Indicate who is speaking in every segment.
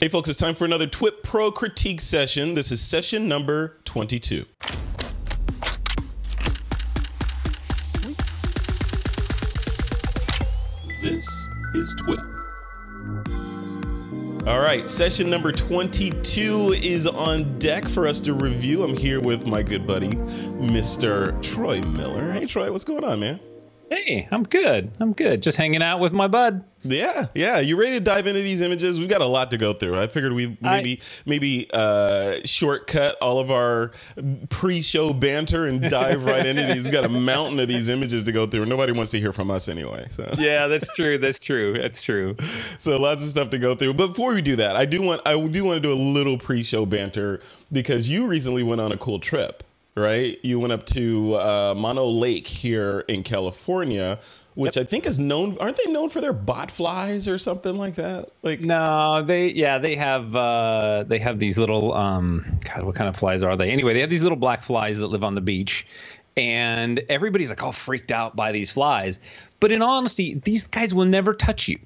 Speaker 1: Hey folks, it's time for another TWiP Pro critique session. This is session number 22. This is TWiP. All right, session number 22 is on deck for us to review. I'm here with my good buddy, Mr. Troy Miller. Hey Troy, what's going on, man?
Speaker 2: Hey, I'm good. Just hanging out with my bud.
Speaker 1: Yeah. You ready to dive into these images? We've got a lot to go through. I figured we maybe shortcut all of our pre-show banter and dive right into these. We've got a mountain of these images to go through, and nobody wants to hear from us anyway. So.
Speaker 2: Yeah, that's true. That's true.
Speaker 1: So lots of stuff to go through. But before we do that, I do want to do a little pre-show banter because you recently went on a cool trip. Right? You went up to Mono Lake here in California, which I think is known. Aren't they known for their bot flies or something like that? Like
Speaker 2: no, they have these little God, what kind of flies are they? Anyway, they have these little black flies that live on the beach, and everybody's like all freaked out by these flies. But in honesty, these guys will never touch you.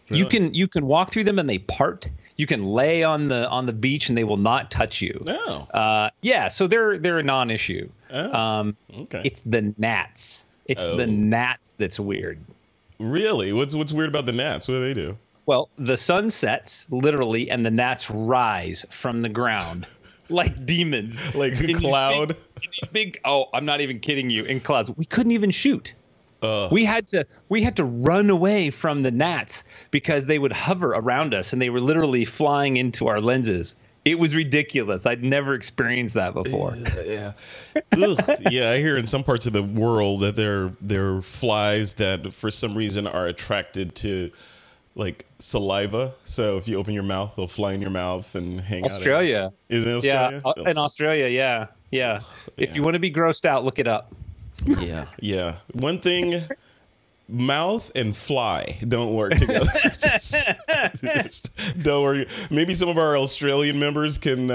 Speaker 2: Really? You can walk through them and they part. You can lay on the beach and they will not touch you.
Speaker 1: Oh.
Speaker 2: Yeah, so they're a non-issue.
Speaker 1: Oh. Okay.
Speaker 2: It's the gnats. It's the gnats that's weird.
Speaker 1: Really? What's weird about the gnats? What do they do?
Speaker 2: Well, the sun sets literally and the gnats rise from the ground like demons.
Speaker 1: Like a cloud.
Speaker 2: These big I'm not even kidding you, in clouds. We couldn't even shoot. We had to run away from the gnats because they would hover around us and they were literally flying into our lenses. It was ridiculous. I'd never experienced that before.
Speaker 1: Yeah. Yeah, I hear in some parts of the world that there are flies that for some reason are attracted to like saliva. So if you open your mouth, they'll fly in your mouth and hang
Speaker 2: Australia.
Speaker 1: out. Is it Australia?
Speaker 2: Yeah, in Australia, yeah. If you want to be grossed out, look it up.
Speaker 1: Yeah. One thing, mouth and fly don't work together. just don't work. Maybe some of our Australian members can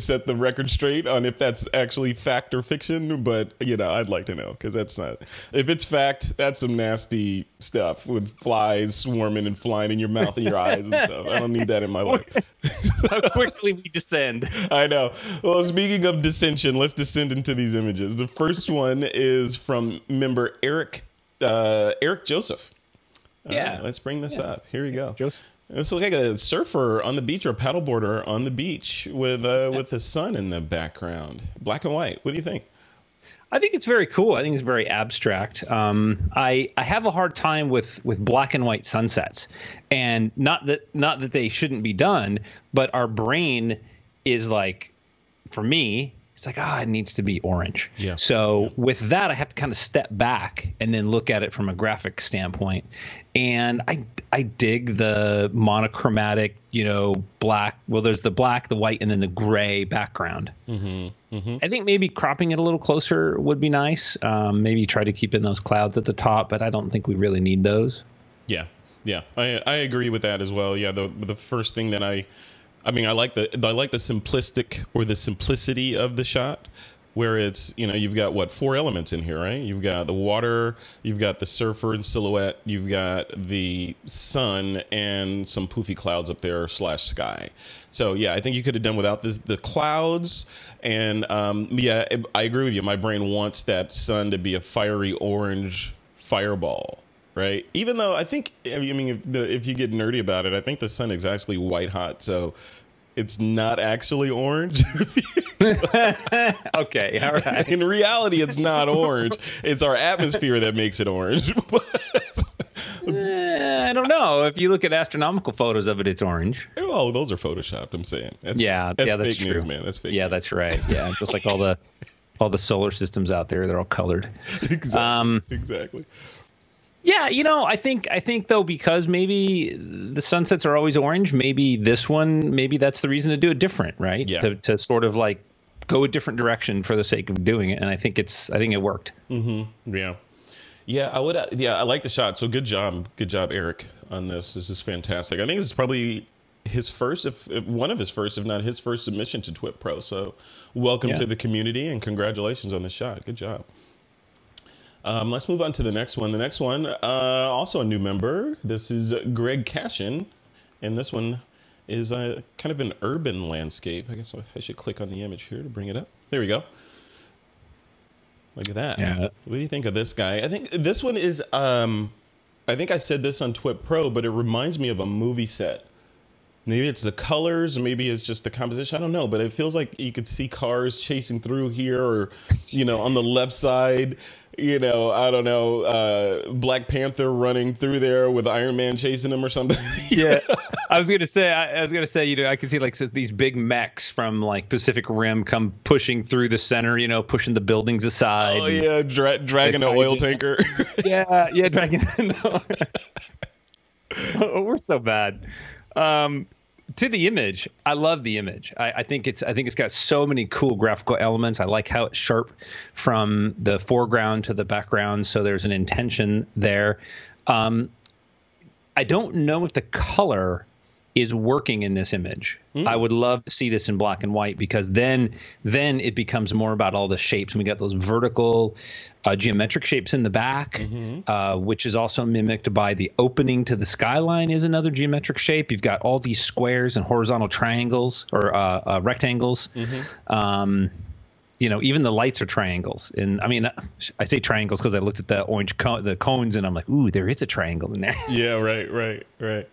Speaker 1: set the record straight on if that's actually fact or fiction. But I'd like to know because that's not. If it's fact, that's some nasty stuff with flies swarming and flying in your mouth and your eyes and stuff. I don't need that in my life.
Speaker 2: How quickly we descend.
Speaker 1: I know. Well, speaking of dissension, let's descend into these images. The first one is from member Eric Joseph. Let's bring this up. Here we go.
Speaker 2: Joseph.
Speaker 1: This looks like a surfer on the beach or a paddleboarder on the beach with the sun in the background. Black and white. What do you think?
Speaker 2: I think it's very cool. I think it's very abstract. I have a hard time with black and white sunsets, and not that they shouldn't be done, but our brain is like, for me, it's like, it needs to be orange. Yeah. So with that, I have to kind of step back and then look at it from a graphic standpoint. And I dig the monochromatic, black. Well, there's the black, the white, and then the gray background. I think maybe cropping it a little closer would be nice. Maybe try to keep in those clouds at the top, but I don't think we really need those. Yeah.
Speaker 1: I agree with that as well. Yeah. The first thing that I like the simplistic or the simplicity of the shot, where it's you've got 4 elements in here, right? You've got the water, you've got the surfer in silhouette, you've got the sun and some poofy clouds up there / sky. So yeah, I think you could have done without the clouds. And I agree with you. My brain wants that sun to be a fiery orange fireball. Right. Even though I think, if you get nerdy about it, I think the sun is actually white hot. So it's not actually orange.
Speaker 2: Okay. All right.
Speaker 1: In reality, it's not orange. It's our atmosphere that makes it orange.
Speaker 2: I don't know. If you look at astronomical photos of it, it's orange.
Speaker 1: Oh, those are photoshopped. I'm saying. That's
Speaker 2: that's
Speaker 1: fake news, man. That's fake.
Speaker 2: Yeah, that's right. Yeah. Just like all the solar systems out there, they're all colored.
Speaker 1: Exactly.
Speaker 2: Yeah, I think though, because maybe the sunsets are always orange, maybe this one, maybe that's the reason to do it different, right?
Speaker 1: Yeah.
Speaker 2: To sort of like go a different direction for the sake of doing it, and I think it worked.
Speaker 1: Yeah, I like the shot. So good job, Eric, on this. This is fantastic. I think this is probably his first, if one of his first, if not his first submission to TWiP Pro. So welcome to the community and congratulations on the shot. Good job. Let's move on to the next one. The next one, also a new member. This is Greg Cashin, and this one is a kind of an urban landscape. I guess I should click on the image here to bring it up. There we go. Look at that.
Speaker 2: Yeah.
Speaker 1: What do you think of this guy? I think this one is, I think I said this on TWiP PRO, but it reminds me of a movie set. Maybe it's the colors, or maybe it's just the composition. I don't know, but it feels like you could see cars chasing through here, or, you know, on the left side, you know, I don't know, Black Panther running through there with Iron Man chasing him or something.
Speaker 2: Yeah, I was gonna say, you know, I could see like these big mechs from like Pacific Rim come pushing through the center, you know, pushing the buildings aside.
Speaker 1: Oh yeah, dragging an oil tanker.
Speaker 2: Yeah, dragging. Oh, we're so bad. To the image, I love the image. I think it's got so many cool graphical elements. I like how it's sharp from the foreground to the background, so there's an intention there. I don't know if the color is working in this image. I would love to see this in black and white, because then it becomes more about all the shapes. And we got those vertical geometric shapes in the back, which is also mimicked by the opening to the skyline is another geometric shape. You've got all these squares and horizontal triangles, or rectangles. You know, even the lights are triangles. And I mean, I say triangles because I looked at the orange the cones, and I'm like, ooh, there is a triangle in there.
Speaker 1: Yeah, right.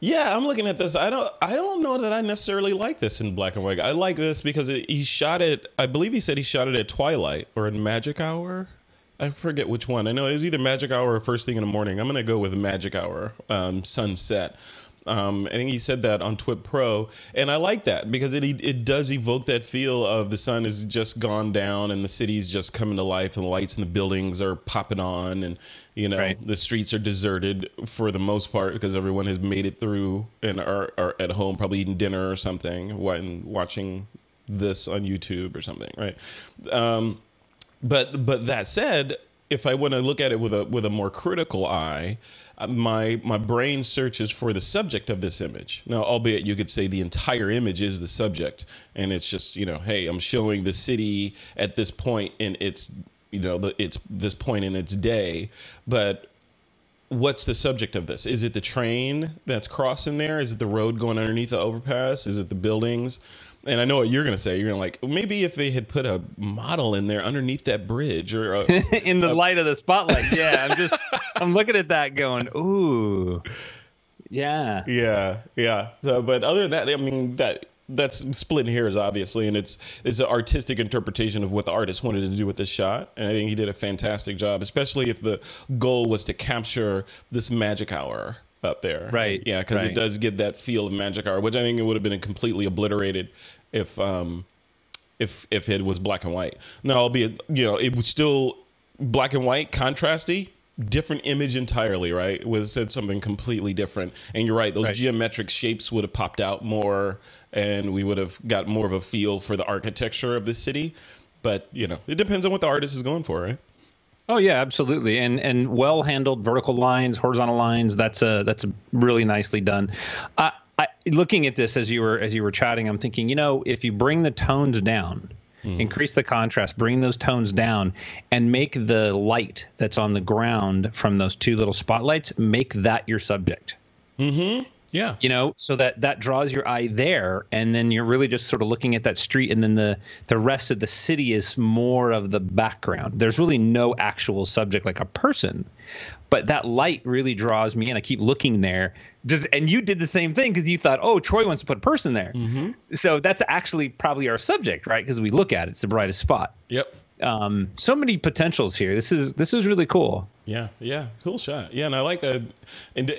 Speaker 1: Yeah, I'm looking at this. I don't know that I necessarily like this in black and white. I like this because he shot it. I believe he said he shot it at twilight or in magic hour. I forget which one. I know it was either magic hour or first thing in the morning. I'm gonna go with magic hour, sunset. I think he said that on TWiP PRO, and I like that because it does evoke that feel of the sun has just gone down and the city's just coming to life, and the lights in the buildings are popping on, and you know the streets are deserted for the most part because everyone has made it through and are at home, probably eating dinner or something, watching this on YouTube or something, right? But that said, if I want to look at it with a more critical eye, my brain searches for the subject of this image. Now, albeit you could say the entire image is the subject, and it's just, you know, hey, I'm showing the city at this point in its, you know, it's this point in its day, but what's the subject of this? Is it the train that's crossing there? Is it the road going underneath the overpass? Is it the buildings? And I know what you're going to say. You're going to like, maybe if they had put a model in there underneath that bridge, or
Speaker 2: in the light of the spotlight. Yeah, I'm looking at that going, ooh, yeah. So, but other than that, I mean, that's splitting hairs, obviously, and it's an artistic interpretation of what the artist wanted to do with this shot, and I think he did a fantastic job, especially if the goal was to capture this magic hour up there. Right.
Speaker 1: Yeah, because it does give that feel of magic hour, which I think it would have been completely obliterated if it was black and white. Now, albeit, you know, it was still black and white, contrasty, different image entirely, right? It was said something completely different. And you're right, those geometric shapes would have popped out more, and we would have got more of a feel for the architecture of the city. But, you know, it depends on what the artist is going for, right?
Speaker 2: Oh yeah, absolutely, and well handled vertical lines, horizontal lines. That's really nicely done. Looking at this as you were chatting, I'm thinking, you know, if you bring the tones down, increase the contrast, bring those tones down, and make the light that's on the ground from those two little spotlights, make that your subject. Yeah. You know, so that draws your eye there, and then you're really just sort of looking at that street, and then the rest of the city is more of the background. There's really no actual subject like a person, but that light really draws me in. I keep looking there. And you did the same thing because you thought, oh, Troy wants to put a person there. So that's actually probably our subject, right? Because we look at it, it's the brightest spot.
Speaker 1: Yep.
Speaker 2: So many potentials here. This is really cool.
Speaker 1: Yeah, cool shot. Yeah, and I like that. And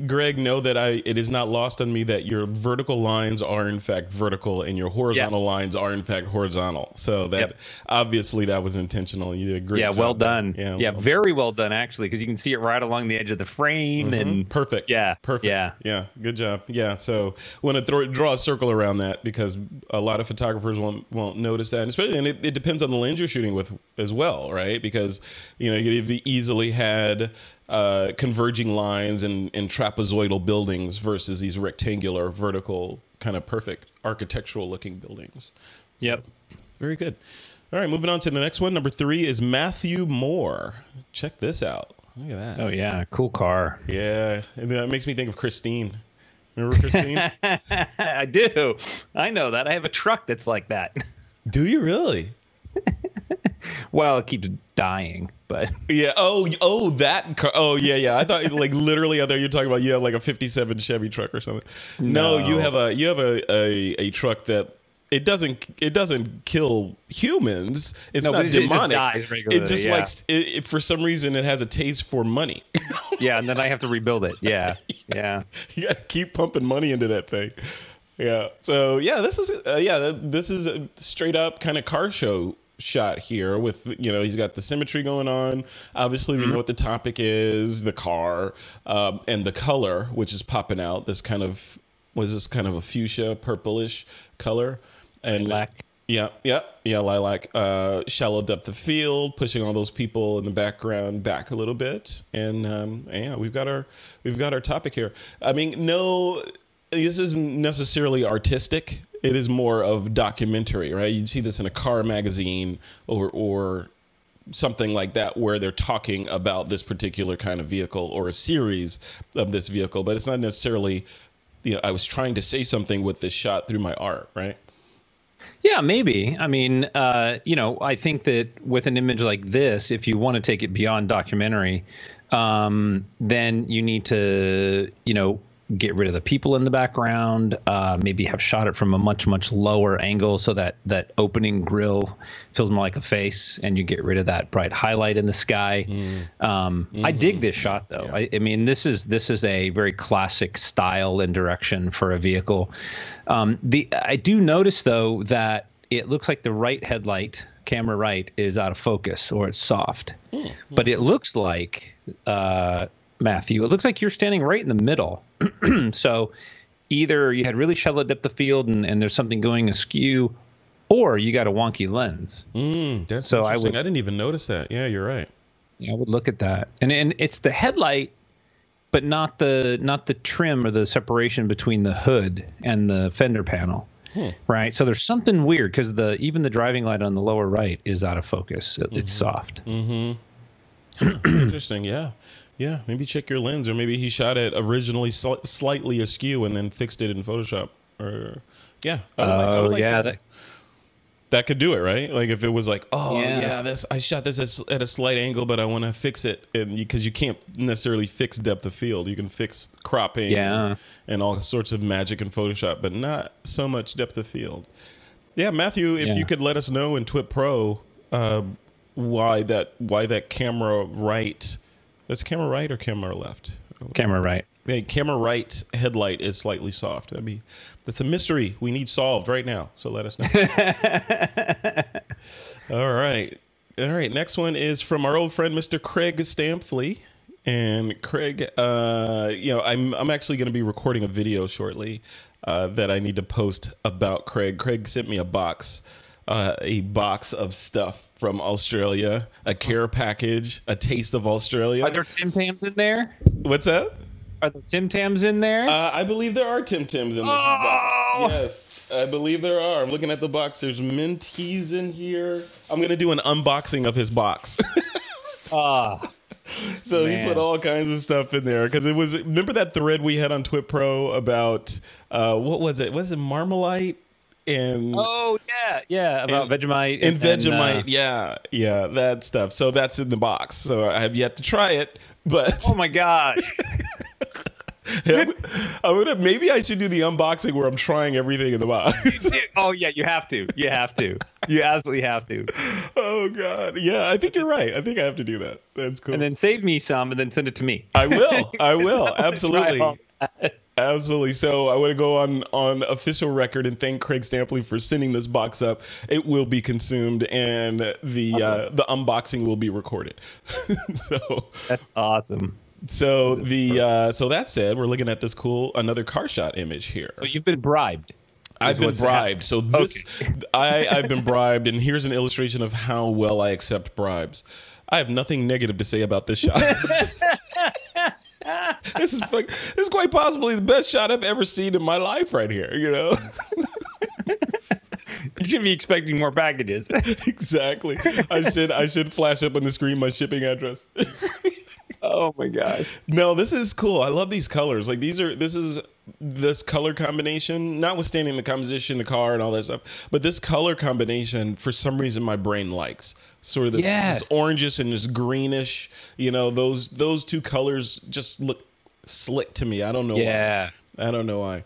Speaker 1: Greg, know that it is not lost on me that your vertical lines are in fact vertical and your horizontal lines are in fact horizontal. So that obviously that was intentional. You did a great job.
Speaker 2: Well done. Yeah, very well done actually, because you can see it right along the edge of the frame and
Speaker 1: perfect. Perfect. Yeah, good job. Yeah, so want to draw a circle around that because a lot of photographers won't notice that, and especially, and it depends on the lens you're shooting with as well, right? Because you know you've easily had converging lines and trapezoidal buildings versus these rectangular, vertical, kind of perfect architectural looking buildings. So, very good. All right, moving on to the next one. Number 3 is Matthew Moore. Check this out. Look at that.
Speaker 2: Oh yeah, cool car.
Speaker 1: Yeah, and that makes me think of Christine. Remember Christine?
Speaker 2: I do. I know that. I have a truck that's like that.
Speaker 1: Do you really?
Speaker 2: Well, it keeps dying, but
Speaker 1: Yeah. Oh, that car. Oh, yeah. I thought like literally. I thought you were talking about you have like a '57 Chevy truck or something. No, you have a truck that it doesn't kill humans. It's not demonic.
Speaker 2: It just dies regularly.
Speaker 1: It just likes it for some reason. It has a taste for money.
Speaker 2: Yeah, and then I have to rebuild it. Yeah.
Speaker 1: You got to keep pumping money into that thing. Yeah. So yeah, this is a straight up kind of car show shot here with, he's got the symmetry going on. Obviously, we know what the topic is, the car, and the color, which is popping out. This kind of a fuchsia, purplish color, and
Speaker 2: lilac.
Speaker 1: Yeah, lilac. Shallow depth of field, pushing all those people in the background back a little bit, and yeah, we've got our topic here. I mean, no, this isn't necessarily artistic. It is more of documentary, right? You'd see this in a car magazine or something like that, where they're talking about this particular kind of vehicle or a series of this vehicle, but it's not necessarily, I was trying to say something with this shot through my art, right?
Speaker 2: Yeah, maybe. I mean, I think that with an image like this, if you want to take it beyond documentary, then you need to, get rid of the people in the background, maybe have shot it from a much, much lower angle so that opening grill feels more like a face, and you get rid of that bright highlight in the sky. I dig this shot, though. Yeah. I mean, this is a very classic style and direction for a vehicle. I do notice, though, that it looks like the right headlight, camera right, is out of focus, or it's soft. But it looks like, Matthew, it looks like you're standing right in the middle. So either you had really shallow depth of field and there's something going askew, or you got a wonky lens.
Speaker 1: That's so interesting. I didn't even notice that. Yeah, you're right.
Speaker 2: Yeah, I would look at that. And it's the headlight, but not the trim or the separation between the hood and the fender panel. Right. So there's something weird, because even the driving light on the lower right is out of focus. It's soft.
Speaker 1: Interesting. Yeah. Yeah, maybe check your lens, or maybe he shot it originally slightly askew and then fixed it in Photoshop. Or yeah, I would like that could do it, right? Like if it was like, I shot this at a slight angle, but I want to fix it, and because you can't necessarily fix depth of field, you can fix cropping, and all sorts of magic in Photoshop, but not so much depth of field. Yeah, Matthew, if you could let us know in TWiP Pro why that camera right. That's camera right or camera left?
Speaker 2: Camera right.
Speaker 1: Hey, camera right headlight is slightly soft. That's a mystery we need solved right now. So let us know. All right. Next one is from our old friend, Mr. Craig Stampley. And Craig, I'm actually going to be recording a video shortly that I need to post about Craig. Craig sent me a box of stuff from Australia, a care package, a taste of Australia.
Speaker 2: Are there Tim Tams in there?
Speaker 1: What's that?
Speaker 2: Are there Tim Tams in there?
Speaker 1: I believe there are Tim Tams in this box. Yes, I believe there are. I'm looking at the box. There's Minties in here. I'm going to do an unboxing of his box. So he put all kinds of stuff in there, because remember that thread we had on TWiP Pro about, what was it? Was it Marmalite? And
Speaker 2: about Vegemite
Speaker 1: and Vegemite, that stuff. So that's in the box. So I have yet to try it, but
Speaker 2: oh my gosh.
Speaker 1: Maybe I should do the unboxing where I'm trying everything in the box.
Speaker 2: Oh yeah, you have to. You absolutely have to.
Speaker 1: Oh god, yeah, I think you're right. I think I have to do that. That's cool.
Speaker 2: And then save me some, and then send it to me.
Speaker 1: I will. Absolutely. Absolutely. So I want to go on official record and thank Craig Stampley for sending this box up. It will be consumed, and the unboxing will be recorded. So
Speaker 2: that's awesome.
Speaker 1: So so that said, we're looking at this another car shot image here.
Speaker 2: So you've been bribed.
Speaker 1: I've been bribed. So this, I've been bribed, and here's an illustration of how well I accept bribes. I have nothing negative to say about this shot. This is quite possibly the best shot I've ever seen in my life right here, You
Speaker 2: should be expecting more packages.
Speaker 1: Exactly. I should flash up on the screen my shipping address.
Speaker 2: Oh my gosh.
Speaker 1: No, this is cool. I love these colors. Like this color combination, notwithstanding the composition, the car, and all that stuff, but this color combination, for some reason, my brain likes sort of this orangish and this greenish. You know, those two colors just look slick to me. I don't know why. I don't know why.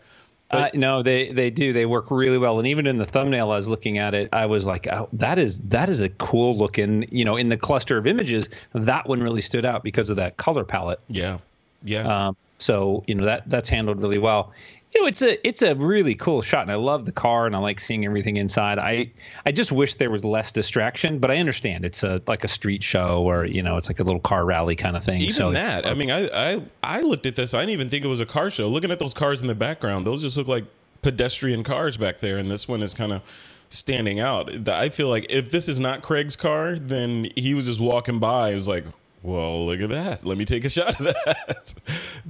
Speaker 2: No, they do. They work really well. And even in the thumbnail, I was looking at it, I was like, oh, that is a cool looking, you know, in the cluster of images, that one really stood out because of that color palette.
Speaker 1: Yeah. Yeah.
Speaker 2: So, you know, that's handled really well. You know, it's a really cool shot, and I love the car, and I like seeing everything inside. I just wish there was less distraction, but I understand it's like a street show, or, you know, it's like a little car rally kind of thing.
Speaker 1: Even
Speaker 2: so
Speaker 1: that, I mean, I looked at this, I didn't even think it was a car show. Looking at those cars in the background, those just look like pedestrian cars back there, and this one is kind of standing out. I feel like if this is not Craig's car, then he was just walking by. He was like, well, look at that. Let me take a shot of that.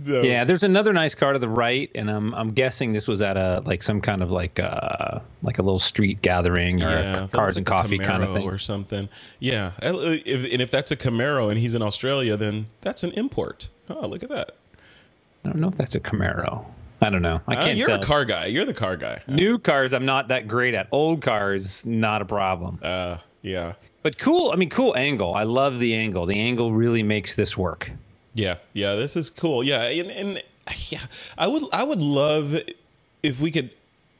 Speaker 1: So,
Speaker 2: yeah, there's another nice car to the right, and I'm guessing this was at some kind of like a little street gathering, or a cars and coffee kind of thing
Speaker 1: or something. Yeah, if that's a Camaro and he's in Australia, then that's an import. Oh, look at that.
Speaker 2: I don't know if that's a Camaro. I don't know. I can't
Speaker 1: You're
Speaker 2: tell.
Speaker 1: a car guy. You're the car guy.
Speaker 2: New cars, I'm not that great at. Old cars, not a problem.
Speaker 1: Yeah.
Speaker 2: But cool. I mean, cool angle. I love the angle. The angle really makes this work.
Speaker 1: Yeah. This is cool. Yeah, and yeah, I would love if we could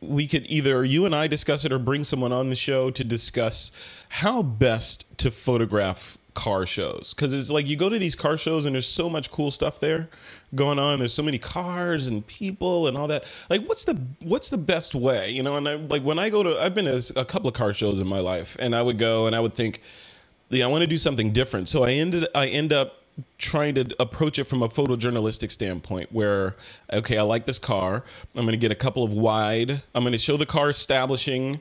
Speaker 1: either you and I discuss it, or bring someone on the show to discuss how best to photograph car shows, because it's like you go to these car shows and there's so much cool stuff there going on. There's so many cars and people and all that. Like, what's the best way, you know? And I've been to a couple of car shows in my life, and I would go and I would think, yeah, I want to do something different. So I end up trying to approach it from a photojournalistic standpoint, where, okay, I like this car. I'm going to get a couple of wide. I'm going to show the car establishing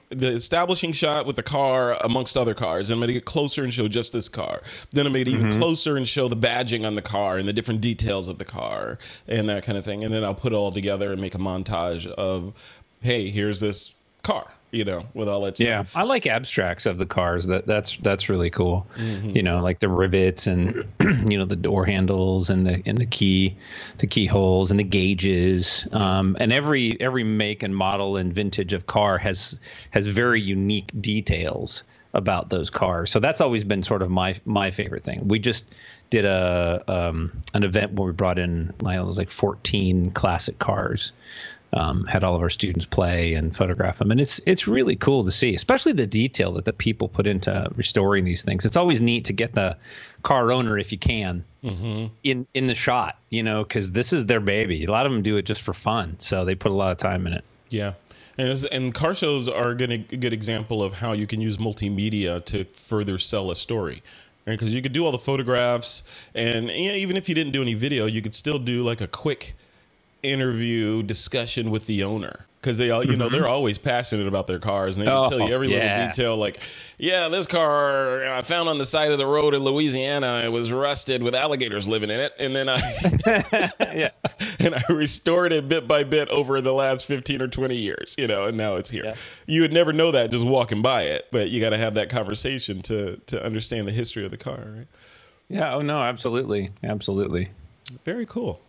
Speaker 1: shot with the car amongst other cars. And I'm going to get closer and show just this car. Then I'm going to get even closer and show the badging on the car and the different details of the car and that kind of thing. And then I'll put it all together and make a montage of, hey, here's this car, you know, with all that stuff.
Speaker 2: Yeah, I like abstracts of the cars. That's really cool. You know, like the rivets and you know, the door handles and the keyholes and the gauges. And every make and model and vintage of car has very unique details about those cars. So that's always been sort of my favorite thing. We just did an event where we brought in, it was like 14 classic cars. Had all of our students play and photograph them, and it's really cool to see, especially the detail that the people put into restoring these things. It's always neat to get the car owner, if you can, in the shot, you know, because this is their baby. A lot of them do it just for fun, so they put a lot of time in it.
Speaker 1: Yeah. And car shows are a good example of how you can use multimedia to further sell a story. Because you could do all the photographs, and even if you didn't do any video, you could still do like a quick interview discussion with the owner, because they all, you know, they're always passionate about their cars, and they can tell you every little detail, like, yeah, this car I found on the side of the road in Louisiana, it was rusted with alligators living in it, and then and I restored it bit by bit over the last 15 or 20 years, you know, and now it's here. You would never know that just walking by it, but you got to have that conversation to understand the history of the car, right?
Speaker 2: Yeah. Oh no, absolutely.
Speaker 1: Very cool.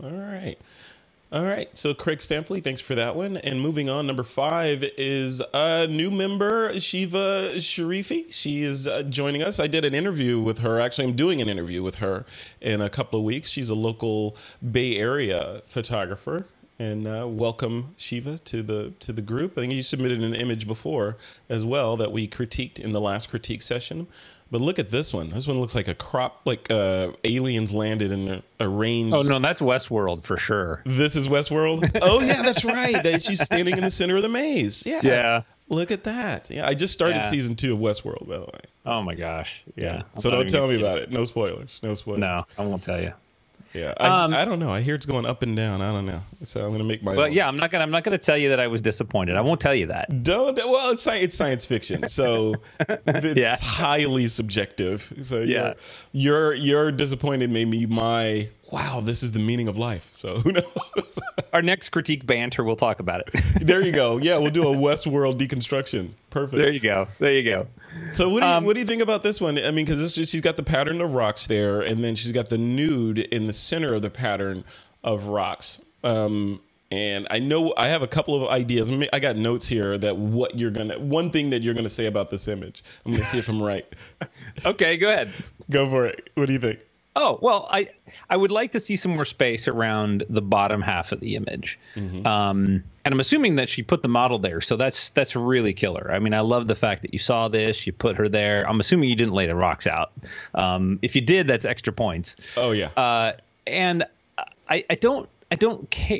Speaker 1: All right, so Craig Stampley, thanks for that one. And moving on, number 5 is a new member, Shiva Sharifi. She is joining us. I did an interview with her. Actually, I'm doing an interview with her in a couple of weeks. She's a local Bay Area photographer. And welcome, Shiva, to the group. I think you submitted an image before as well that we critiqued in the last critique session. But look at this one. This one looks like a crop, like aliens landed in a range.
Speaker 2: Oh, no, that's Westworld for sure.
Speaker 1: This is Westworld? Oh, yeah, that's right. She's standing in the center of the maze. Yeah. Look at that. Yeah, I just started season 2 of Westworld, by the way.
Speaker 2: Oh, my gosh. Yeah.
Speaker 1: So don't tell me about it. No spoilers. No,
Speaker 2: I won't tell you.
Speaker 1: Yeah, I don't know. I hear it's going up and down. I don't know. So I'm going to make my.
Speaker 2: But yeah, I'm not gonna tell you that I was disappointed. I won't tell you that.
Speaker 1: Don't. Well, it's science fiction, so it's highly subjective. So your disappointed made me my wow, this is the meaning of life. So who knows?
Speaker 2: Our next critique banter, we'll talk about it.
Speaker 1: There you go. Yeah, we'll do a Westworld deconstruction. Perfect.
Speaker 2: There you go. There you go.
Speaker 1: So what do you think about this one? I mean, because she's got the pattern of rocks there, and then she's got the nude in the center of the pattern of rocks. And I know I have a couple of ideas. I got notes here that one thing that you're gonna say about this image. I'm gonna see if I'm right. Okay,
Speaker 2: go ahead.
Speaker 1: Go for it. What do you think?
Speaker 2: Oh, well, I would like to see some more space around the bottom half of the image. Mm-hmm. And I'm assuming that she put the model there. So that's really killer. I mean, I love the fact that you saw this, you put her there. I'm assuming you didn't lay the rocks out. If you did, that's extra points.
Speaker 1: Oh, yeah.
Speaker 2: And I don't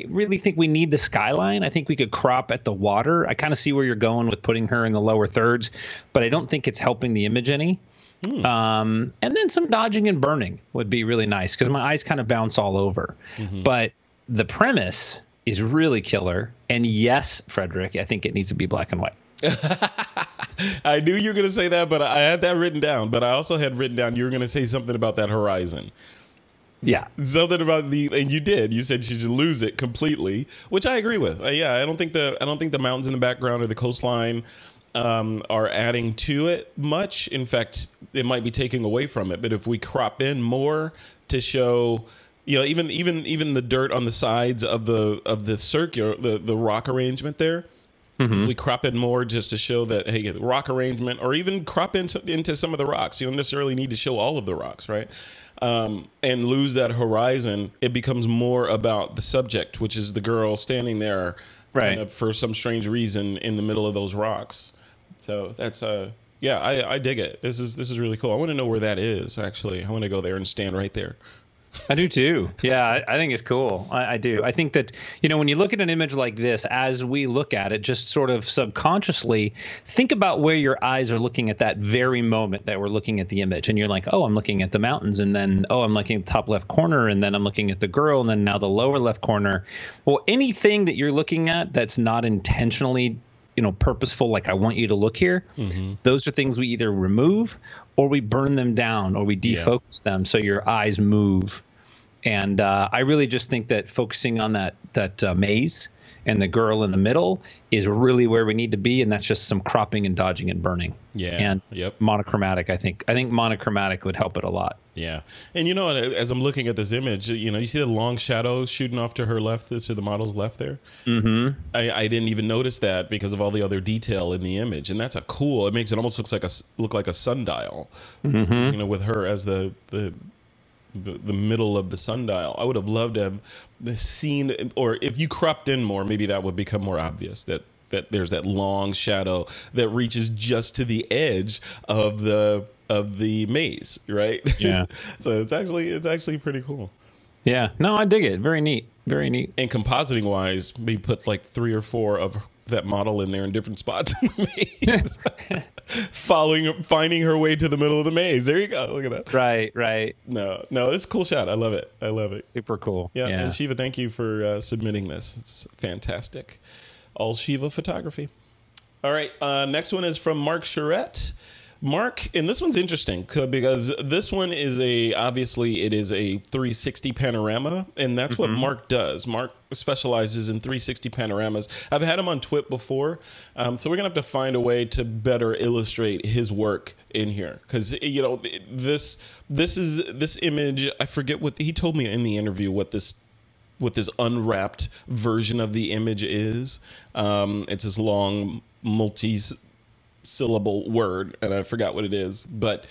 Speaker 2: really think we need the skyline. I think we could crop at the water. I kind of see where you're going with putting her in the lower thirds, but I don't think it's helping the image any. And then some dodging and burning would be really nice because my eyes kind of bounce all over. Mm-hmm. But the premise is really killer. And yes, Frederick, I think it needs to be black and white.
Speaker 1: I knew you were going to say that, but I had that written down. But I also had written down you were going to say something about that horizon.
Speaker 2: Yeah.
Speaker 1: Something about and you did. You said you should lose it completely, which I agree with. Yeah, I don't think the mountains in the background or the coastline are adding to it much. In fact, it might be taking away from it. But if we crop in more to show, even the dirt on the sides of the circular, the rock arrangement there, mm-hmm. we crop in more just to show that, hey, the rock arrangement, or even crop into some of the rocks. You don't necessarily need to show all of the rocks, right? And lose that horizon. It becomes more about the subject, which is the girl standing there, right, kind of for some strange reason in the middle of those rocks. So that's I dig it. This is really cool. I want to know where that is. Actually, I want to go there and stand right there.
Speaker 2: I do too. Yeah, I think it's cool. I do. I think that, when you look at an image like this, as we look at it, just sort of subconsciously think about where your eyes are looking at that very moment that we're looking at the image. And you're like, oh, I'm looking at the mountains. And then, oh, I'm looking at the top left corner. And then I'm looking at the girl. And then now the lower left corner. Well, anything that you're looking at that's not intentionally purposeful, like I want you to look here, mm-hmm. those are things we either remove or we burn them down or we defocus them so your eyes move. And I really just think that focusing on that maze and the girl in the middle is really where we need to be, and that's just some cropping and dodging and burning. Yeah, and monochromatic. I think monochromatic would help it a lot.
Speaker 1: Yeah, and as I'm looking at this image, you see the long shadow shooting off to her left, to the model's left there. Mm-hmm. I didn't even notice that because of all the other detail in the image, and that's it makes it almost look like a sundial. Mm-hmm. With her as the middle of the sundial. I would have loved to have seen, or if you cropped in more, maybe that would become more obvious that there's that long shadow that reaches just to the edge of the maze, right? Yeah. So it's actually pretty cool.
Speaker 2: Yeah. No, I dig it. Very neat. Very neat.
Speaker 1: And compositing wise, we put like 3 or 4 of that model in there in different spots in the maze. Finding her way to the middle of the maze. There you go. Look at that.
Speaker 2: Right.
Speaker 1: No, it's a cool shot. I love it.
Speaker 2: Super cool.
Speaker 1: Yeah. And Shiva, thank you for submitting this. It's fantastic. All Shiva photography. All right. Next one is from Mark Charette. Mark, and this one's interesting because this one is obviously it is a 360 panorama, and that's mm-hmm. what Mark does. Mark specializes in 360 panoramas. I've had him on TWiP before, so we're gonna have to find a way to better illustrate his work in here because this image. I forget what he told me in the interview. What this unwrapped version of the image is. It's this long multi-syllable word, and I forgot what it is. But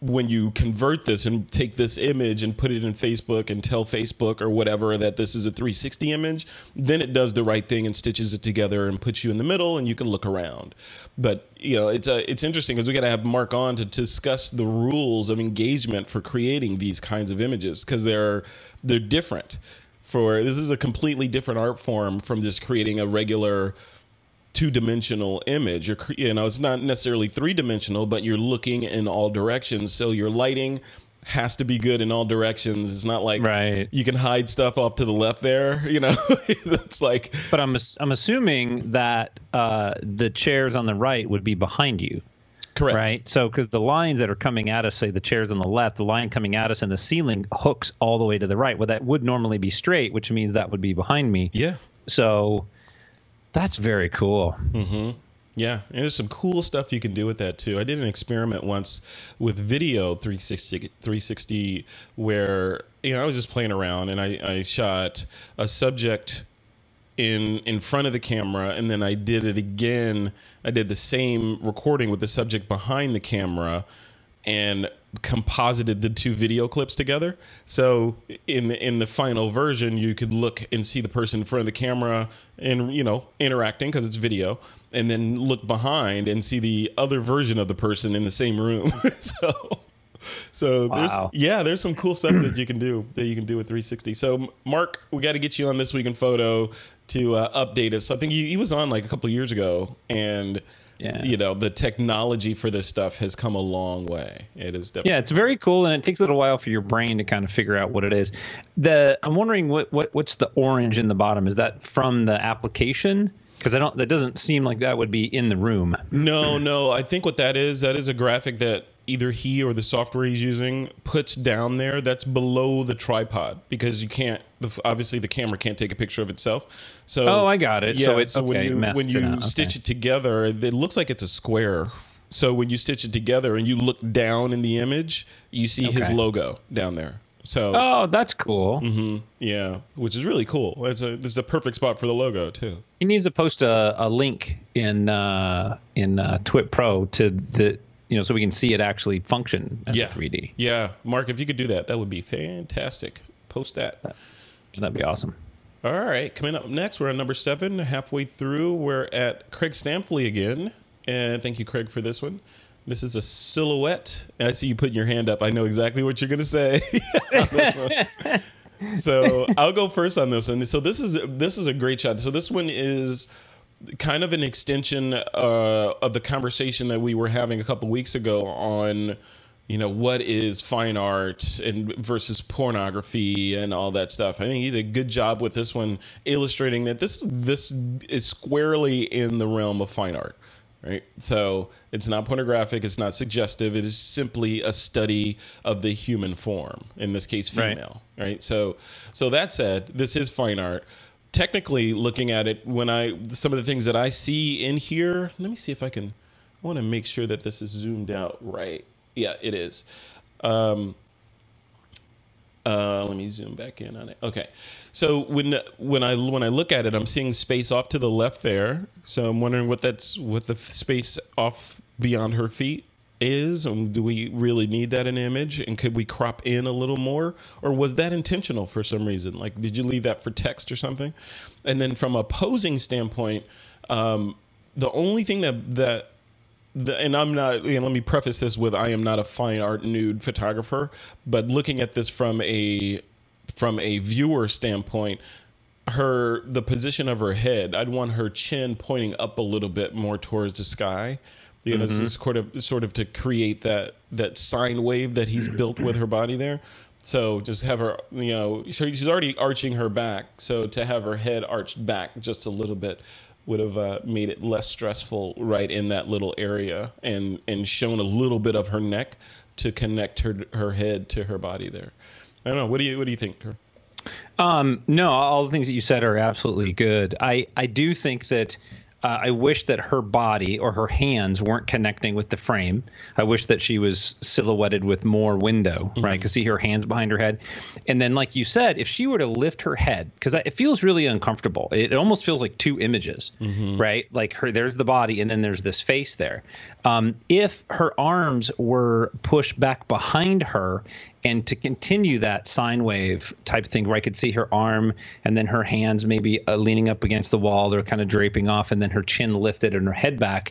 Speaker 1: when you convert this and take this image and put it in Facebook and tell Facebook or whatever that this is a 360 image, then it does the right thing and stitches it together and puts you in the middle and you can look around. But it's interesting because we got to have Mark on to discuss the rules of engagement for creating these kinds of images because they're different. This is a completely different art form from just creating a regular 2-dimensional image. It's not necessarily 3-dimensional, but you're looking in all directions. So your lighting has to be good in all directions. It's not like you can hide stuff off to the left there. That's like.
Speaker 2: But I'm assuming that the chairs on the right would be behind you.
Speaker 1: Correct.
Speaker 2: Right. So because the lines that are coming at us, say the chair's on the left, the line coming at us and the ceiling hooks all the way to the right. Well, that would normally be straight, which means that would be behind me.
Speaker 1: Yeah.
Speaker 2: So that's very cool.
Speaker 1: Mm-hmm. Yeah, and there's some cool stuff you can do with that too. I did an experiment once with video 360 where, you know, I was just playing around and I shot a subject in front of the camera, and then I did it again. I did the same recording with the subject behind the camera and composited the two video clips together. So in the final version, you could look and see the person in front of the camera and, you know, interacting because it's video, and then look behind and see the other version of the person in the same room. So
Speaker 2: wow.
Speaker 1: there's some cool stuff that you can do with 360. So Mark, we got to get you on This Week in Photo to update us. I think he was on like a couple of years ago, and you know, the technology for this stuff has come a long way. It is definitely.
Speaker 2: Yeah, it's very cool, and it takes a little while for your brain to kind of figure out what it is. I'm wondering what's the orange in the bottom? Is that from the application? Because that doesn't seem like that would be in the room. No.
Speaker 1: I think what that is a graphic that either he or the software he's using puts down there that's below the tripod, because you can't, obviously the camera can't take a picture of itself. So
Speaker 2: I got it.
Speaker 1: Yeah,
Speaker 2: so
Speaker 1: when you stitch it together, it looks like it's a square. So when you stitch it together and you look down in the image, you see his logo down there. So
Speaker 2: that's cool.
Speaker 1: Mm-hmm, yeah, which is really cool. This is a perfect spot for the logo too.
Speaker 2: He needs to post a link in TWiP Pro to the, you know, so we can see it actually function as a 3D.
Speaker 1: Yeah, Mark, if you could do that, that would be fantastic. Post that.
Speaker 2: That'd be awesome.
Speaker 1: All right, coming up next, we're on number 7, halfway through. We're at Craig Stampley again, and thank you, Craig, for this one. This is a silhouette. I see you putting your hand up. I know exactly what you're going to say. So I'll go first on this one. So this is a great shot. So this one is kind of an extension of the conversation that we were having a couple weeks ago on, you know, what is fine art and versus pornography and all that stuff. I think he did a good job with this one, illustrating that this is squarely in the realm of fine art. Right. So it's not pornographic. It's not suggestive. It is simply a study of the human form, in this case, female. Right. So that said, this is fine art. Technically, looking at it, some of the things that I see in here, let me see if I want to make sure that this is zoomed out right. Yeah, it is. Let me zoom back in on it. Okay. So when I look at it, I'm seeing space off to the left there. So I'm wondering what the space off beyond her feet is. Do we really need that in an image? And could we crop in a little more? Or was that intentional for some reason? Like, did you leave that for text or something? And then from a posing standpoint, the only thing and I'm not, you know, let me preface this with, I am not a fine art nude photographer, but looking at this from a viewer standpoint, the position of her head, I'd want her chin pointing up a little bit more towards the sky. You know, this is sort of to create that sine wave that he's built with her body there. So just have her, you know, she's already arching her back. So to have her head arched back just a little bit would have made it less stressful right in that little area, and shown a little bit of her neck to connect her head to her body there. I don't know. What do you think, Kurt?
Speaker 2: No, all the things that you said are absolutely good. I do think that I wish that her body or her hands weren't connecting with the frame. I wish that she was silhouetted with more window, right? Because see her hands behind her head. And then, like you said, if she were to lift her head, because it feels really uncomfortable. It almost feels like two images, right? Like there's the body, and then there's this face there. If her arms were pushed back behind her, and to continue that sine wave type thing where I could see her arm and then her hands maybe leaning up against the wall, they're kind of draping off, and then her chin lifted and her head back,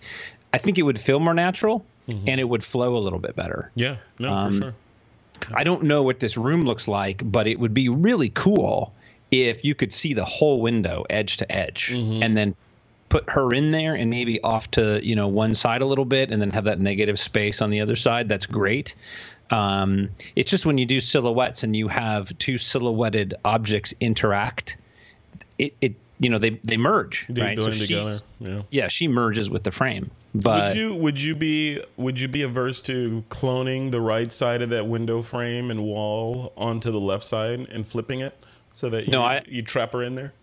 Speaker 2: I think it would feel more natural and it would flow a little bit better.
Speaker 1: Yeah, no, for sure.
Speaker 2: I don't know what this room looks like, but it would be really cool if you could see the whole window edge to edge and then put her in there and maybe off to, you know, one side a little bit and then have that negative space on the other side. That's great. It's just when you do silhouettes and you have two silhouetted objects interact, they merge,
Speaker 1: They
Speaker 2: right?
Speaker 1: blend together.
Speaker 2: Yeah, she merges with the frame. But
Speaker 1: would you be averse to cloning the right side of that window frame and wall onto the left side and flipping it so that you trap her in there?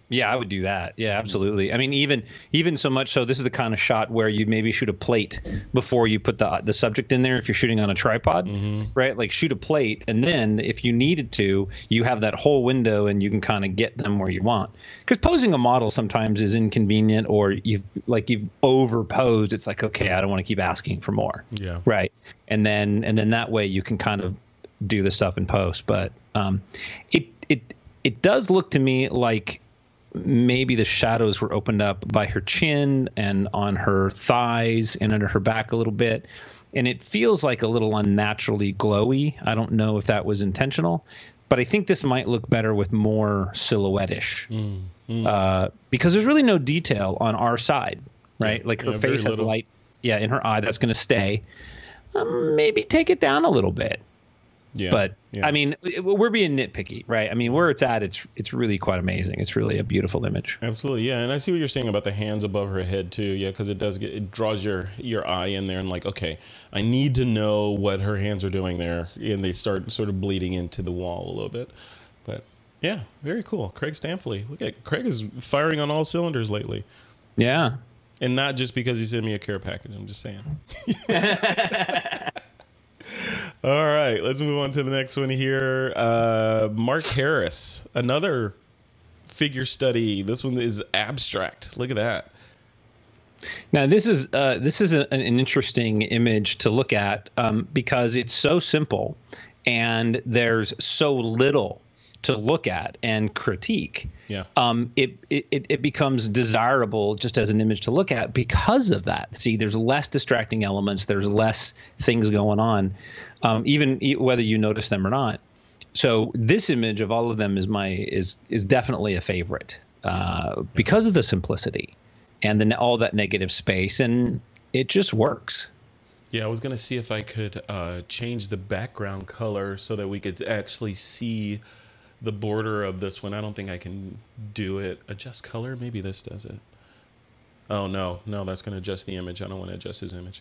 Speaker 2: Yeah, I would do that. Yeah, absolutely. I mean, even so much so, this is the kind of shot where you maybe shoot a plate before you put the subject in there. If you're shooting on a tripod, right? Like shoot a plate, and then if you needed to, you have that whole window, and you can kind of get them where you want. Because posing a model sometimes is inconvenient, or you've overposed. It's like, okay, I don't want to keep asking for more.
Speaker 1: Yeah.
Speaker 2: Right. And then that way you can kind of do the stuff in post. But it does look to me like maybe the shadows were opened up by her chin and on her thighs and under her back a little bit. And it feels like a little unnaturally glowy. I don't know if that was intentional, but I think this might look better with more silhouette-ish because there's really no detail on our side, right? Like her face has light, in her eye. That's going to stay. Maybe take it down a little bit. Yeah, but I mean, we're being nitpicky, right? I mean, where it's at, it's really quite amazing. It's really a beautiful image.
Speaker 1: Absolutely, yeah. And I see what you're saying about the hands above her head too, yeah, because it draws your eye in there and like, okay, I need to know what her hands are doing there, and they start sort of bleeding into the wall a little bit. But yeah, very cool. Craig Stampley, look at Craig is firing on all cylinders lately.
Speaker 2: Yeah,
Speaker 1: and not just because he sent me a care package. I'm just saying. All right, let's move on to the next one here. Mark Harris, another figure study. This one is abstract. Look at that.
Speaker 2: Now, this is an interesting image to look at because it's so simple and there's so little to look at and critique.
Speaker 1: Yeah.
Speaker 2: It becomes desirable just as an image to look at because of that. See, there's less distracting elements. There's less things going on, even whether you notice them or not. So this image of all of them is definitely a favorite because of the simplicity and then all that negative space, and it just works.
Speaker 1: Yeah, I was gonna see if I could change the background color so that we could actually see the border of this one. I don't think I can do it. Adjust color? Maybe this does it. Oh, no, that's going to adjust the image. I don't want to adjust his image.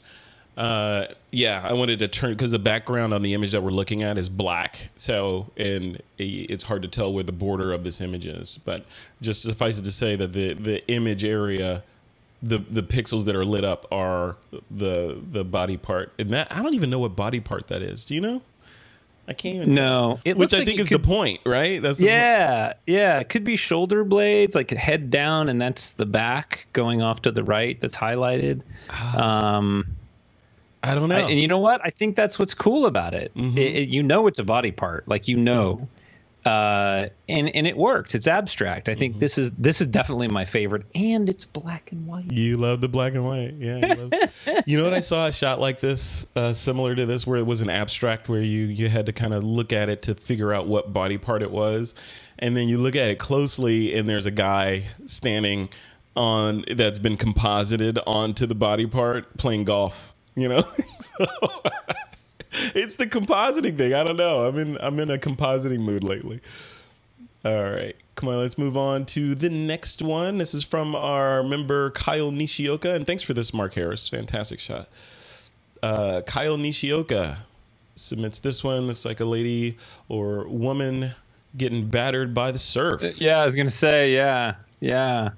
Speaker 1: Yeah, I wanted to turn, because the background on the image that we're looking at is black. So, and it's hard to tell where the border of this image is. But just suffice it to say that the image area, the pixels that are lit up are the body part. And that, I don't even know what body part that is. Do you know? I can't even
Speaker 2: know.
Speaker 1: Which I think is the point, right? That's
Speaker 2: yeah. It could be shoulder blades, like head down, and that's the back going off to the right. That's highlighted.
Speaker 1: I don't know.
Speaker 2: And you know what? I think that's what's cool about it. It's a body part, like and it works. It's abstract. I think this is definitely my favorite, and it's black and white.
Speaker 1: You love the black and white, yeah. You know what? I saw a shot like this, similar to this, where it was an abstract, where you had to kind of look at it to figure out what body part it was, and then you look at it closely, and there's a guy standing on that's been composited onto the body part playing golf. You know. So, it's the compositing thing. I don't know. I'm in a compositing mood lately. All right. Come on, let's move on to the next one. This is from our member Kyle Nishioka. And thanks for this, Mark Harris. Fantastic shot. Kyle Nishioka submits this one. Looks like a lady or woman getting battered by the surf.
Speaker 2: Yeah, I was going to say, yeah.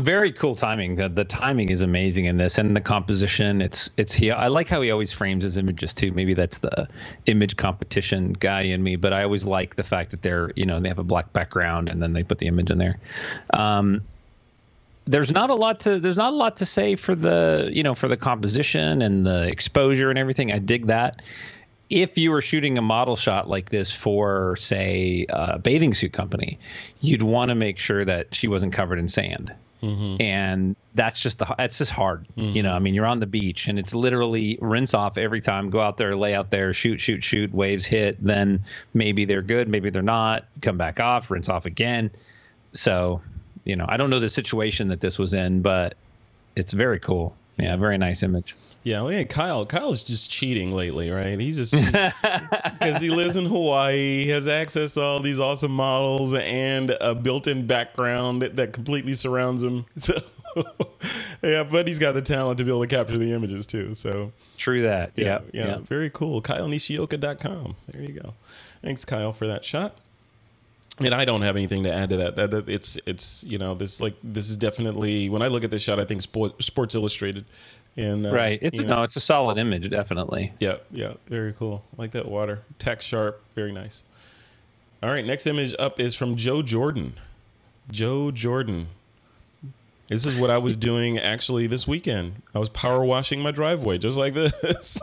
Speaker 2: Very cool timing. The timing is amazing in this, and the composition. It's I like how he always frames his images too. Maybe that's the image competition guy in me, but I always like the fact that they're they have a black background and then they put the image in there. There's not a lot to say for the for the composition and the exposure and everything. I dig that. If you were shooting a model shot like this for, say, a bathing suit company, you'd want to make sure that she wasn't covered in sand. And that's just hard. You're on the beach and it's literally rinse off every time. Go out there, lay out there, shoot, waves hit. Then maybe they're good, maybe they're not. Come back off, rinse off again. So, I don't know the situation that this was in, but it's very cool. Yeah, very nice image.
Speaker 1: Yeah, well, yeah, Kyle's just cheating lately, right? He's just because he lives in Hawaii, he has access to all these awesome models and a built-in background that completely surrounds him. So, yeah, but he's got the talent to be able to capture the images too. So
Speaker 2: true that.
Speaker 1: yeah,
Speaker 2: Yeah.
Speaker 1: very cool. KyleNishioka.com. There you go. Thanks, Kyle, for that shot. And I don't have anything to add to that. It's you know, this is definitely, when I look at this shot, I think Sports Illustrated. And
Speaker 2: right. It's it's a solid image, definitely.
Speaker 1: Yeah, very cool. I like that water. Tack sharp, very nice. All right, next image up is from Joe Jordan. Joe Jordan. This is what I was doing actually this weekend. I was power washing my driveway just like this.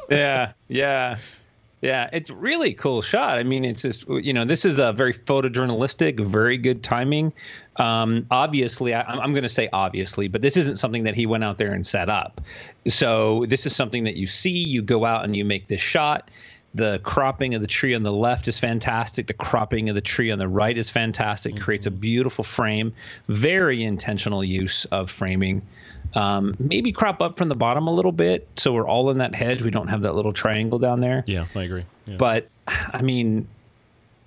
Speaker 2: Yeah, it's really cool shot. I mean, it's just, this is a very photojournalistic, very good timing. Obviously, I'm going to say obviously, but this isn't something that he went out there and set up. So this is something that you see, you go out and you make this shot. The cropping of the tree on the left is fantastic. The cropping of the tree on the right is fantastic. Creates a beautiful frame. Very intentional use of framing. Maybe crop up from the bottom a little bit so we're all in that hedge. We don't have that little triangle down there.
Speaker 1: Yeah, I agree. Yeah.
Speaker 2: But I mean,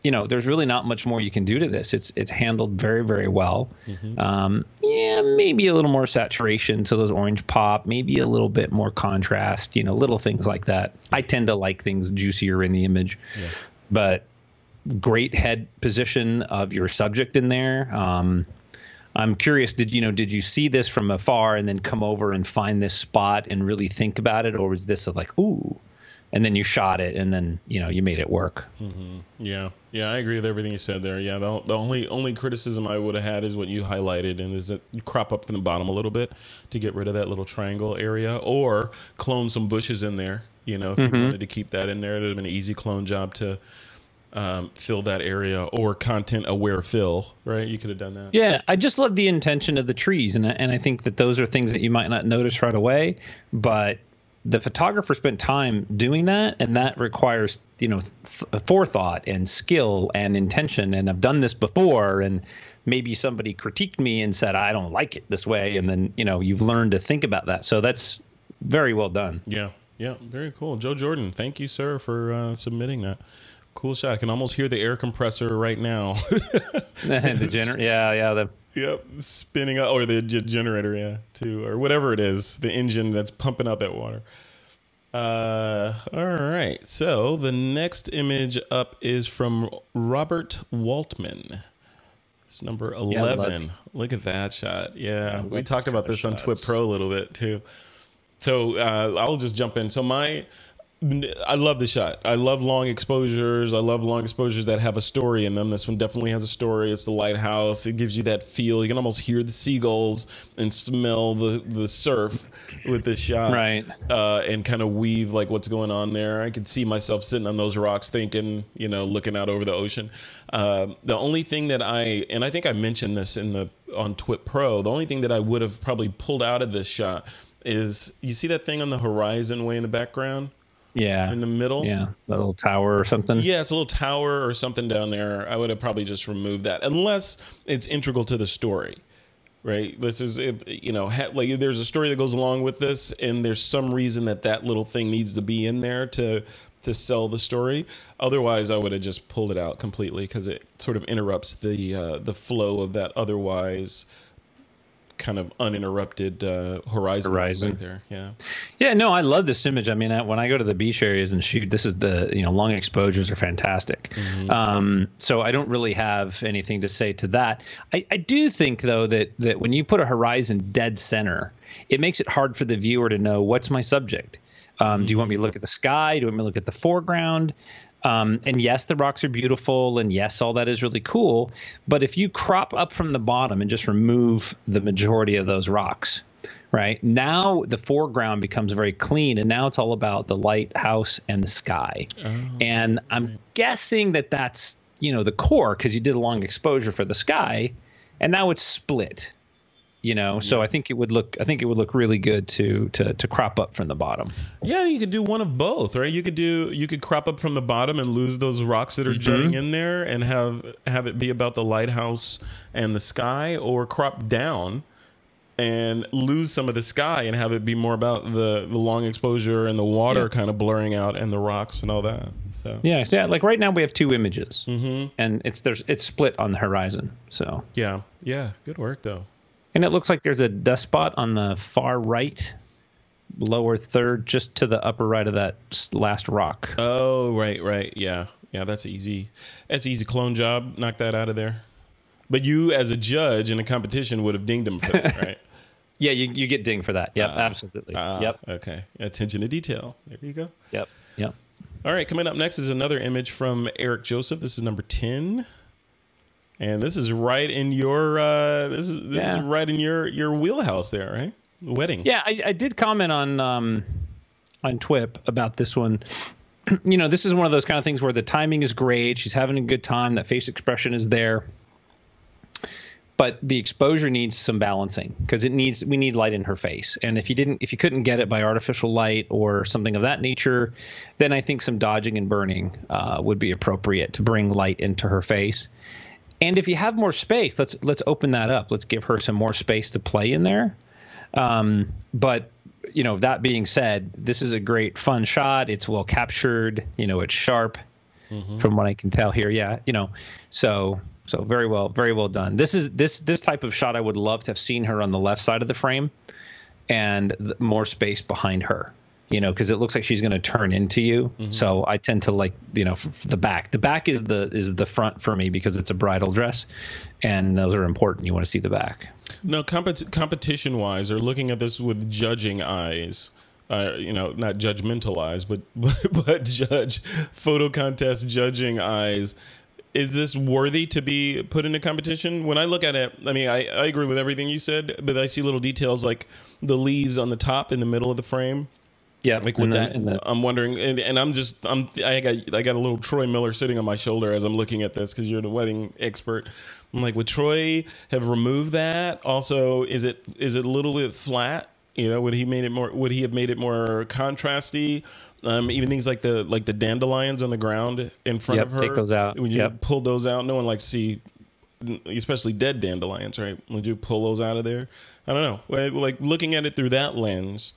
Speaker 2: there's really not much more you can do to this. It's handled very, very well. Maybe a little more saturation so those orange pop, maybe a little bit more contrast, little things like that. I tend to like things juicier in the image, but great head position of your subject in there. I'm curious, did you see this from afar and then come over and find this spot and really think about it? Or was this like, ooh, and then you shot it and then, you made it work?
Speaker 1: Yeah, I agree with everything you said there. Yeah, the only criticism I would have had is what you highlighted, and is that you crop up from the bottom a little bit to get rid of that little triangle area, or clone some bushes in there. If you wanted to keep that in there, it would have been an easy clone job to fill that area, or content aware fill, right? You could have done that.
Speaker 2: Yeah, I just love the intention of the trees, and I think that those are things that you might not notice right away, but the photographer spent time doing that, and that requires forethought and skill and intention. And I've done this before, and maybe somebody critiqued me and said I don't like it this way, and then you've learned to think about that. So that's very well done.
Speaker 1: Yeah, very cool. Joe Jordan, thank you, sir, for submitting that. Cool shot. I can almost hear the air compressor right now.
Speaker 2: The generator,
Speaker 1: Yep, spinning up, or the generator, too, or whatever it is, the engine that's pumping out that water. All right, so the next image up is from Robert Waltman. It's number 11. Look at that shot. Yeah, we talked about this on TWiP Pro a little bit, too. So I'll just jump in. So I love the shot. I love long exposures. I love long exposures that have a story in them. This one definitely has a story. It's the lighthouse. It gives you that feel. You can almost hear the seagulls and smell the surf with this shot.
Speaker 2: Right.
Speaker 1: And kind of weave like what's going on there. I could see myself sitting on those rocks thinking, looking out over the ocean. The only thing that and I think I mentioned this on TWiP Pro, the only thing that I would have probably pulled out of this shot is, you see that thing on the horizon way in the background?
Speaker 2: Yeah.
Speaker 1: In the middle?
Speaker 2: Yeah. A little tower or something?
Speaker 1: Yeah, it's a little tower or something down there. I would have probably just removed that, unless it's integral to the story, right? This is, like there's a story that goes along with this, and there's some reason that little thing needs to be in there to sell the story. Otherwise, I would have just pulled it out completely, because it sort of interrupts the flow of that otherwise kind of uninterrupted horizon right there.
Speaker 2: Yeah, no, I love this image. I mean, when I go to the beach areas and shoot, this is the long exposures are fantastic. So I don't really have anything to say to that. I do think though that when you put a horizon dead center, it makes it hard for the viewer to know what's my subject. Do you want me to look at the sky? Do you want me to look at the foreground? And yes, the rocks are beautiful, and yes, all that is really cool. But if you crop up from the bottom and just remove the majority of those rocks, right, now the foreground becomes very clean, and now it's all about the lighthouse and the sky. And I'm guessing that that's the core, because you did a long exposure for the sky, and now it's split. So I think it would look really good to crop up from the bottom.
Speaker 1: Yeah, you could do one of both, right? You could crop up from the bottom and lose those rocks that are jutting in there, and have it be about the lighthouse and the sky, or crop down and lose some of the sky and have it be more about the long exposure and the water kind of blurring out and the rocks and all that. So
Speaker 2: yeah, like right now we have 2 images, and it's split on the horizon. So
Speaker 1: yeah, good work though.
Speaker 2: And it looks like there's a dust spot on the far right, lower third, just to the upper right of that last rock.
Speaker 1: Oh, right. Yeah. That's easy. That's easy clone job. Knock that out of there. But you, as a judge in a competition, would have dinged him for that, right?
Speaker 2: Yeah, you get dinged for that. Yep, absolutely. Yep.
Speaker 1: Okay. Attention to detail. There you go.
Speaker 2: Yep.
Speaker 1: All right. Coming up next is another image from Eric Joseph. This is number 10. And this is right in your this is right in your wheelhouse there, right? The wedding.
Speaker 2: Yeah, I did comment on TWiP about this one. This is one of those kind of things where the timing is great. She's having a good time. That face expression is there. But the exposure needs some balancing because we need light in her face. And if you couldn't get it by artificial light or something of that nature, then I think some dodging and burning would be appropriate to bring light into her face. And if you have more space, let's open that up. Let's give her some more space to play in there. But that being said, this is a great fun shot. It's well captured. It's sharp from what I can tell here. Yeah. So very well done. This type of shot I would love to have seen her on the left side of the frame and more space behind her, because it looks like she's going to turn into you. So I tend to like, the back. The back is the front for me because it's a bridal dress, and those are important. You want to see the back. No,
Speaker 1: competition wise, or looking at this with judging eyes. Not judgmental eyes, but judge photo contest judging eyes. Is this worthy to be put in a competition? When I look at it, I mean, I agree with everything you said, but I see little details like the leaves on the top in the middle of the frame.
Speaker 2: Yeah,
Speaker 1: like with that, I'm wondering, and I got a little Troy Miller sitting on my shoulder as I'm looking at this because you're the wedding expert. I'm like, would Troy have removed that? Also, is it a little bit flat? Would he have made it more contrasty? Even things like the dandelions on the ground in front of her.
Speaker 2: Take those out.
Speaker 1: When you pull those out, no one likes to see, especially dead dandelions, right? Would you pull those out of there? I don't know. Like looking at it through that lens,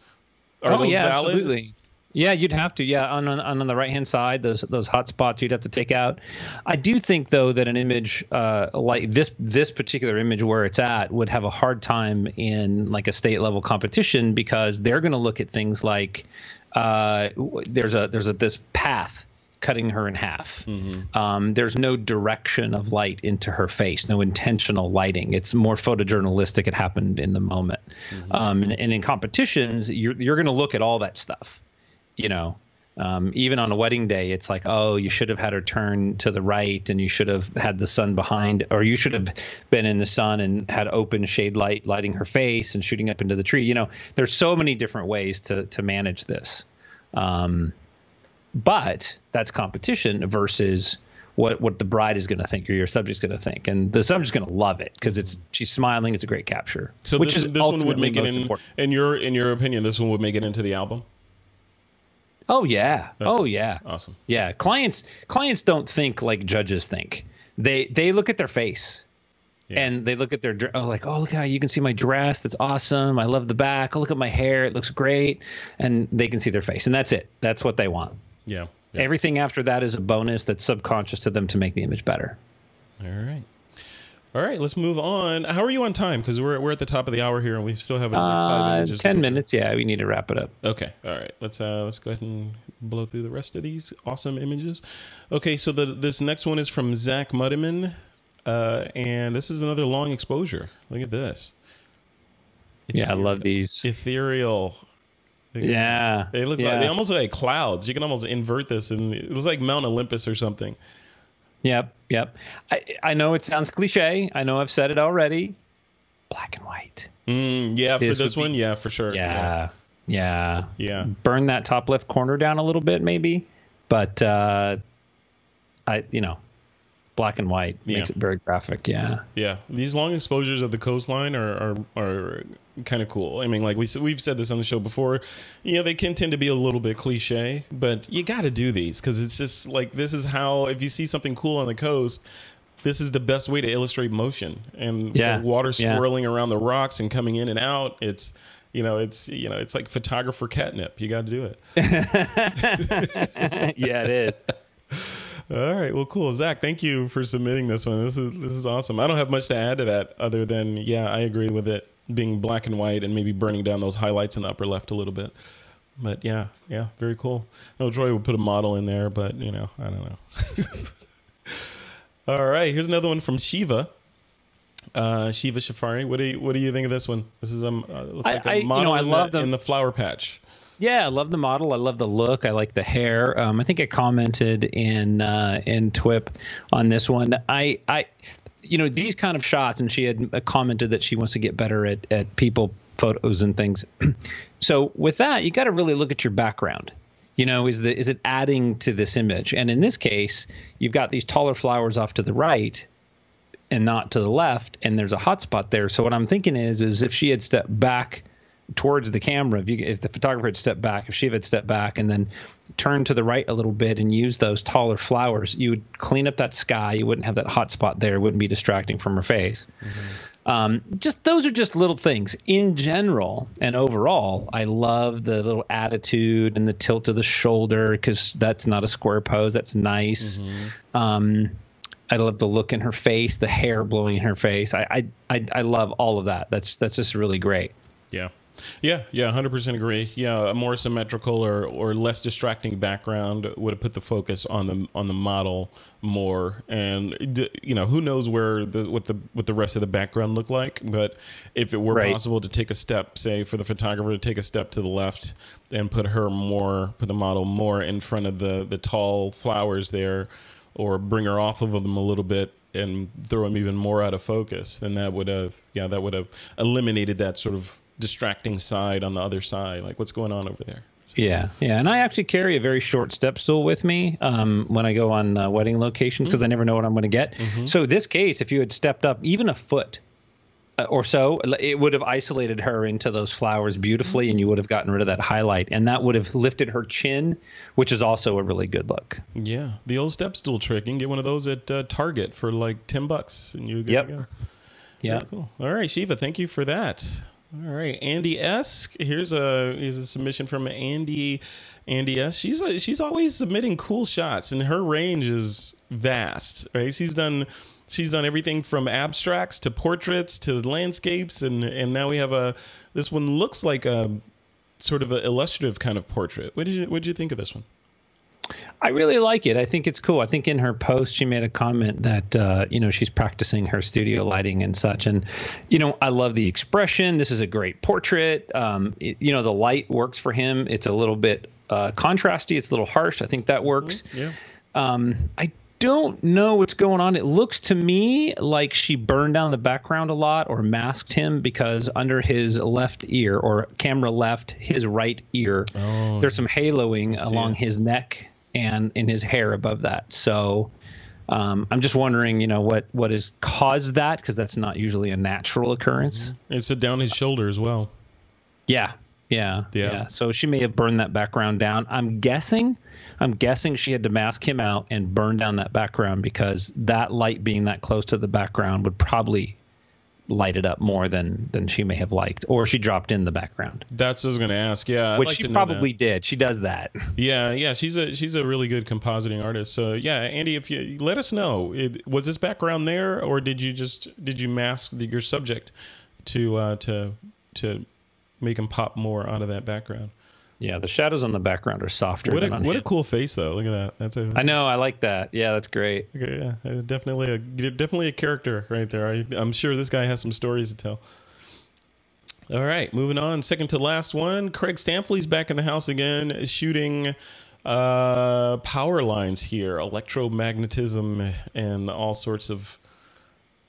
Speaker 1: are those valid?
Speaker 2: Absolutely. Yeah, you'd have to. Yeah, on the right hand side, those hot spots you'd have to take out. I do think though that an image like this particular image where it's at would have a hard time in like a state level competition because they're going to look at things like there's this path cutting her in half. There's no direction of light into her face, no intentional lighting. It's more photojournalistic. It happened in the moment. And in competitions, you're going to look at all that stuff. Even on a wedding day, it's like, oh, you should have had her turn to the right and you should have had the sun behind, or you should have been in the sun and had open shade light lighting her face and shooting up into the tree. There's so many different ways to manage this. But that's competition versus what the bride is going to think or your subject's going to think. And the subject's going to love it because she's smiling. It's a great capture.
Speaker 1: So this one would make it in your opinion, this one would make it into the album?
Speaker 2: Oh yeah.
Speaker 1: Okay.
Speaker 2: Oh yeah.
Speaker 1: Awesome.
Speaker 2: Yeah. Clients don't think like judges think. They look at their face and they look at their look how you can see my dress. That's awesome. I love the back. Oh, look at my hair. It looks great. And they can see their face. And that's it. That's what they want.
Speaker 1: Yeah.
Speaker 2: Everything after that is a bonus that's subconscious to them to make the image better.
Speaker 1: All right, let's move on. How are you on time? Because we're at the top of the hour here, and we still have another 5 images.
Speaker 2: 10 minutes. Yeah, we need to wrap it up.
Speaker 1: Okay. All right. Let's go ahead and blow through the rest of these awesome images. Okay, so this next one is from Zach Muddiman, and this is another long exposure. Look at this.
Speaker 2: Yeah, I love these.
Speaker 1: Ethereal.
Speaker 2: Yeah.
Speaker 1: It looks like they almost look like clouds. You can almost invert this, and it looks like Mount Olympus or something.
Speaker 2: Yep. I know it sounds cliche. I know I've said it already. Black and white.
Speaker 1: Yeah, for this one, yeah, for sure.
Speaker 2: Yeah.
Speaker 1: Burn
Speaker 2: that top left corner down a little bit, maybe. But black and white makes it very graphic. Yeah.
Speaker 1: These long exposures of the coastline are kind of cool. I mean, like we've said this on the show before. They can tend to be a little bit cliche, but you got to do these because it's just like this is how, if you see something cool on the coast, this is the best way to illustrate motion, and
Speaker 2: Yeah.
Speaker 1: the water
Speaker 2: Yeah.
Speaker 1: swirling around the rocks and coming in and out. It's it's like photographer catnip. You got to do it.
Speaker 2: Yeah, it is.
Speaker 1: All right. Well, cool. Zach, thank you for submitting this one. This is awesome. I don't have much to add to that other than, I agree with it being black and white and maybe burning down those highlights in the upper left a little bit. But yeah, very cool. No, Troy would put a model in there, but I don't know. All right. Here's another one from Shiva. Shiva Shafari. What do you think of this one? This is looks like a model in the flower patch.
Speaker 2: Yeah, I love the model. I love the look. I like the hair. I think I commented in TWiP on this one. These kind of shots, and she had commented that she wants to get better at people photos and things. So with that, you got to really look at your background. Is it adding to this image? And in this case, you've got these taller flowers off to the right and not to the left, and there's a hot spot there. So what I'm thinking is if she had stepped back towards the camera, if the photographer had stepped back, if she had stepped back and then turned to the right a little bit and used those taller flowers, you would clean up that sky. You wouldn't have that hot spot there. It wouldn't be distracting from her face. Those are just little things. In general and overall, I love the little attitude and the tilt of the shoulder, because that's not a square pose. That's nice. I love the look in her face, the hair blowing in her face. I love all of that. That's just really great.
Speaker 1: Yeah, 100% agree. Yeah, a more symmetrical or less distracting background would have put the focus on the model more. And who knows what the rest of the background looked like. But if it were possible to take a step, say for the photographer to take a step to the left and put the model more in front of the tall flowers there, or bring her off of them a little bit and throw them even more out of focus, then that would have eliminated that sort of distracting side on the other side, like what's going on over there.
Speaker 2: Yeah, and I actually carry a very short step stool with me when I go on wedding locations, because I never know what I'm going to get. So this case, if you had stepped up even a foot or so, it would have isolated her into those flowers beautifully, and you would have gotten rid of that highlight, and that would have lifted her chin, which is also a really good look. Yeah,
Speaker 1: the old step stool trick. You can get one of those at Target for like $10, and you're good to go. Yeah, cool. All right, Shiva, thank you for that. All right, Andy S. Here's a submission from Andy S. She's always submitting cool shots, and her range is vast. Right, she's done everything from abstracts to portraits to landscapes, and now we have this one looks like a sort of an illustrative kind of portrait. What did you think of this one?
Speaker 2: I really like it. I think it's cool. I think in her post, she made a comment that, she's practicing her studio lighting and such. And, I love the expression. This is a great portrait. The light works for him. It's a little bit contrasty. It's a little harsh. I think that works. Yeah. I don't know what's going on. It looks to me like she burned down the background a lot or masked him, because under his left ear, or camera left, his right ear, there's some haloing along his neck and in his hair above that. So I'm just wondering, what has caused that, because that's not usually a natural occurrence.
Speaker 1: It's down his shoulder as well.
Speaker 2: Yeah. So she may have burned that background down. I'm guessing she had to mask him out and burn down that background, because that light being that close to the background would probably light it up more than she may have liked, or she dropped in the background.
Speaker 1: That's what I was going to ask. Yeah,
Speaker 2: which she probably did. She does that. Yeah.
Speaker 1: She's a really good compositing artist. So yeah, Andy, if you let us know, was this background there, or did you mask your subject to make him pop more out of that background?
Speaker 2: Yeah, the shadows on the background are softer.
Speaker 1: What a cool face, though. Look at that.
Speaker 2: I know. I like that. Yeah, that's great.
Speaker 1: Okay, yeah, definitely a character right there. I'm sure this guy has some stories to tell. All right, moving on. Second to last one. Craig Stampley's back in the house again, shooting power lines here, electromagnetism, and all sorts of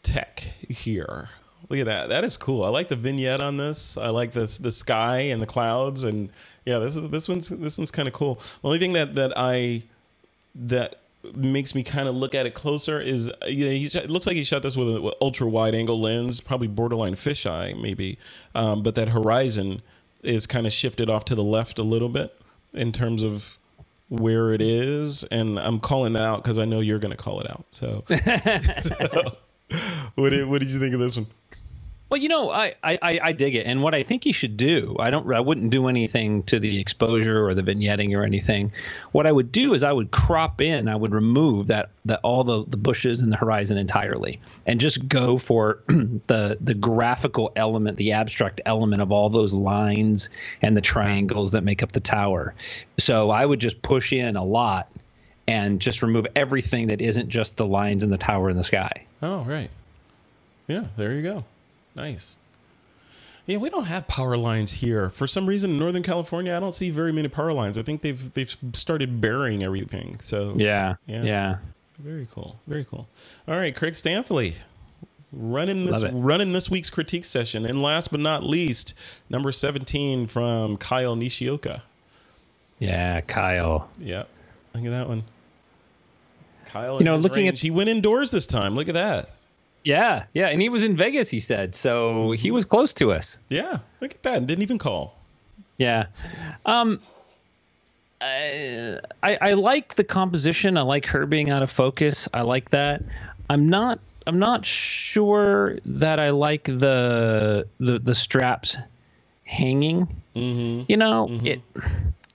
Speaker 1: tech here. Look at that. That is cool. I like the vignette on this. I like the sky and the clouds, and yeah, this one's kind of cool. The only thing that makes me kind of look at it closer is it looks like he shot this with an ultra wide angle lens, probably borderline fisheye maybe, but that horizon is kind of shifted off to the left a little bit in terms of where it is, and I'm calling that out because I know you're going to call it out. So, what did you think of this one?
Speaker 2: Well, you know, I dig it, and what I think you should do, I wouldn't do anything to the exposure or the vignetting or anything. What I would do is I would crop in, I would remove that all the bushes and the horizon entirely, and just go for the graphical element, the abstract element of all those lines and the triangles that make up the tower. So I would just push in a lot and just remove everything that isn't just the lines in the tower in the sky.
Speaker 1: Oh, right. Yeah, there you go. Nice. Yeah, we don't have power lines here. For some reason in Northern California, I don't see very many power lines. I think they've started burying everything. So
Speaker 2: yeah.
Speaker 1: Very cool. Very cool. All right, Craig Stanfley running this week's critique session. And last but not least, number 17 from Kyle Nishioka.
Speaker 2: Yeah, Kyle.
Speaker 1: Yeah. Look at that one. Kyle,
Speaker 2: looking
Speaker 1: range. He went indoors this time. Look at that.
Speaker 2: Yeah, and he was in Vegas, he said, so he was close to us.
Speaker 1: Yeah, look at that. Didn't even call.
Speaker 2: Yeah. I like the composition. I like her being out of focus. I like that. I'm not sure that I like the straps hanging. Mm-hmm.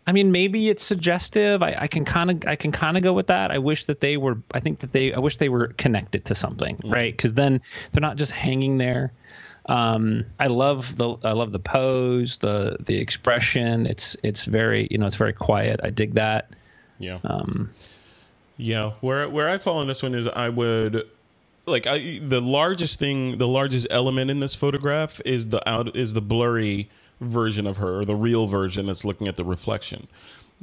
Speaker 2: I mean, maybe it's suggestive. I can kind of go with that. I wish they were connected to something, right? Because then they're not just hanging there. I love the pose, the expression. It's very very quiet. I dig that.
Speaker 1: Yeah. Where I fall on this one is I would the largest element in this photograph is the blurry version of her, or the real version that's looking at the reflection.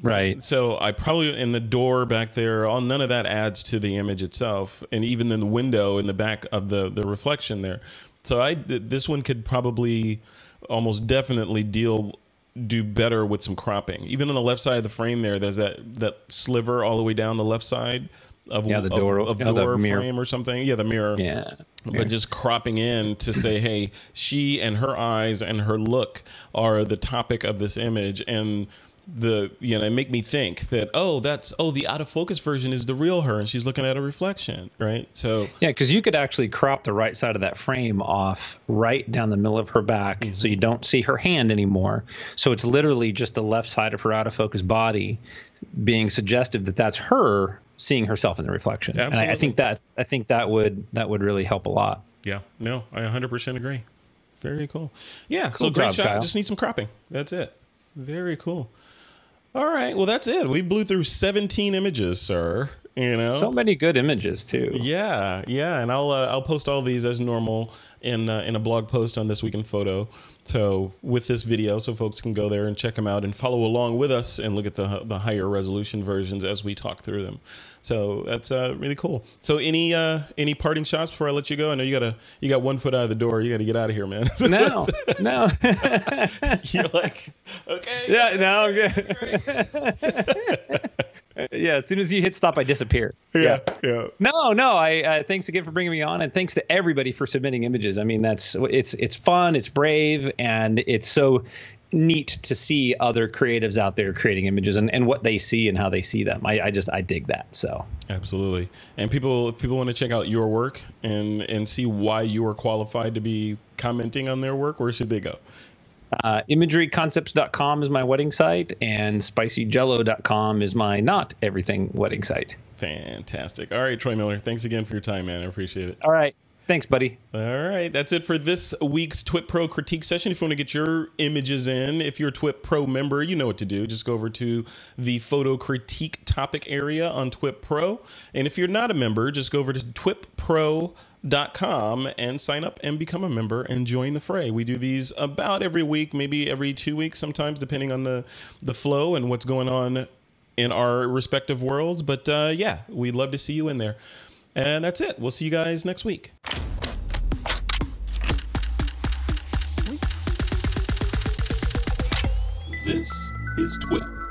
Speaker 2: Right.
Speaker 1: So I probably, in the door back there, none of that adds to the image itself, and even in the window in the back of the reflection there. So this one could probably almost definitely do better with some cropping. Even on the left side of the frame there's that sliver all the way down the left side of
Speaker 2: the door
Speaker 1: frame or something. Yeah, the mirror.
Speaker 2: Yeah.
Speaker 1: But just cropping in to say, hey, she and her eyes and her look are the topic of this image, and it make me think that the out of focus version is the real her, and she's looking at a reflection, right? So
Speaker 2: yeah, because you could actually crop the right side of that frame off right down the middle of her back, so you don't see her hand anymore. So it's literally just the left side of her out of focus body being suggestive that that's her seeing herself in the reflection.
Speaker 1: Absolutely.
Speaker 2: And I think that would really help a lot.
Speaker 1: Yeah, no, I 100% agree. Very cool. Yeah,
Speaker 2: cool
Speaker 1: so great
Speaker 2: job,
Speaker 1: shot.
Speaker 2: Kyle.
Speaker 1: Just need some cropping. That's it. Very cool. All right, well that's it. We blew through 17 images, sir.
Speaker 2: So many good images too.
Speaker 1: Yeah, and I'll post all these as normal in a blog post on This Week in Photo. So with this video, so folks can go there and check them out and follow along with us and look at the higher resolution versions as we talk through them. So that's really cool. So any parting shots before I let you go? I know you got 1 foot out of the door. You got to get out of here, man.
Speaker 2: No.
Speaker 1: You're like, okay.
Speaker 2: Yeah, no, I'm good. Yeah, as soon as you hit stop, I disappear.
Speaker 1: Yeah.
Speaker 2: No. I thanks again for bringing me on, and thanks to everybody for submitting images. I mean, it's fun, it's brave, and it's so neat to see other creatives out there creating images and what they see and how they see them. I dig that. So
Speaker 1: absolutely. And if people want to check out your work and see why you are qualified to be commenting on their work, where should they go? Imageryconcepts.com
Speaker 2: is my wedding site, and spicyjello.com is my not everything wedding site.
Speaker 1: Fantastic. All right, Troy Miller, thanks again for your time, man. I appreciate it.
Speaker 2: All right. Thanks, buddy.
Speaker 1: All right. That's it for this week's TWiP Pro critique session. If you want to get your images in, if you're a TWiP Pro member, you know what to do. Just go over to the photo critique topic area on TWiP Pro. And if you're not a member, just go over to TWiPPro.com and sign up and become a member and join the fray. We do these about every week, maybe every 2 weeks sometimes, depending on the flow and what's going on in our respective worlds. But yeah, we'd love to see you in there. And that's it. We'll see you guys next week. This is TWiP.